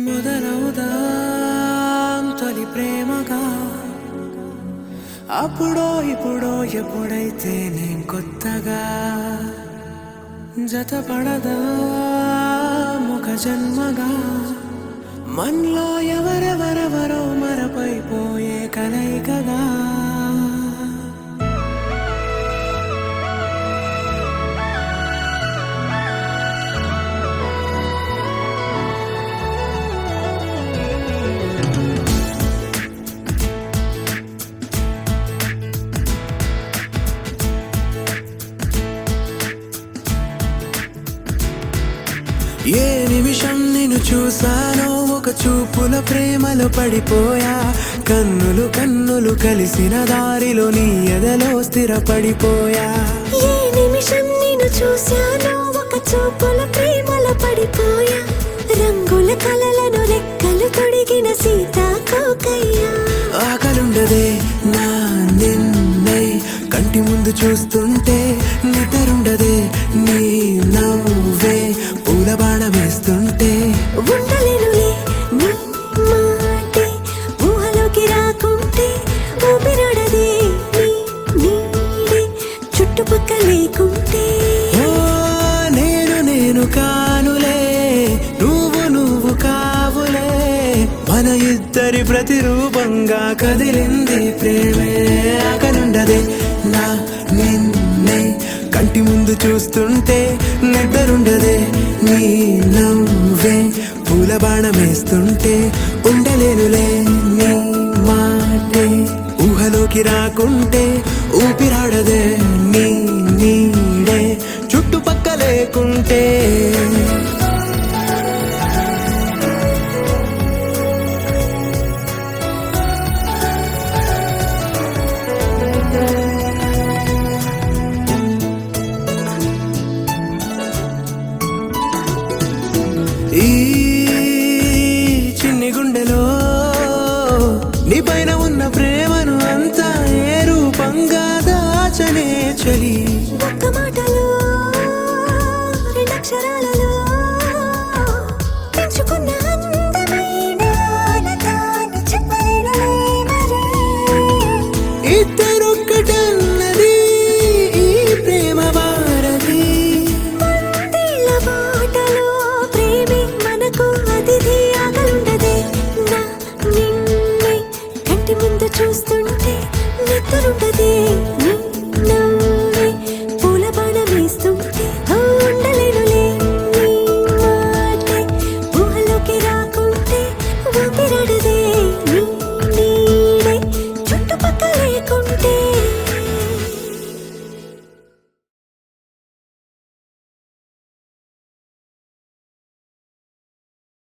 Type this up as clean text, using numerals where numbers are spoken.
మొదలవుదాం తొలి ప్రేమగా అప్పుడో ఇప్పుడో ఎప్పుడైతే నేను కొత్తగా జతపడదా ఒక జన్మగా మనలో ఎవరెవరెవరో మరపైపోయే కలయికగా ఏ నిమిషం నిన్ను చూసానో ఒక చూపుల ప్రేమలో పడిపోయా కన్నులు కన్నులు కలిసిన దారిలో నీ ఎదలో స్థిరపడిపోయా ఏ నిమిషం నిన్ను చూసానో ఒక చూపుల ప్రేమలో పడిపోయా రంగుల కలలను రెక్కలు తొడిగిన సీతాకోకయ్యా ఆకలుండదే నా నిన్నే కంటి ముందు చూస్తుంటే నిద్రుండదే నీ నవ్వే పూల బాణం వేస్తుంటే ఉండలేనులే నీ మాటే ఊహలోకి రాకుంటే ఊపిరాడదే నీ నీడే చుట్టుపక్కల లేకుంటే ఓ నేను కానులే నువ్వు కావులే మన ఇద్దరి ప్రతిరూపంగా కదిలింది ప్రేమే ఆకలుండదే నా నిన్నే కంటి ముందు చూస్తుంటే నిద్రుండదే నీ నవ్వే పూల బాణం వేస్తుంటే ఉండలేనులే నీ మాటే ఊహలోకి రాకుంటే ఊపిరాడదే నీ నీడే చుట్టుపక్క లేకుంటే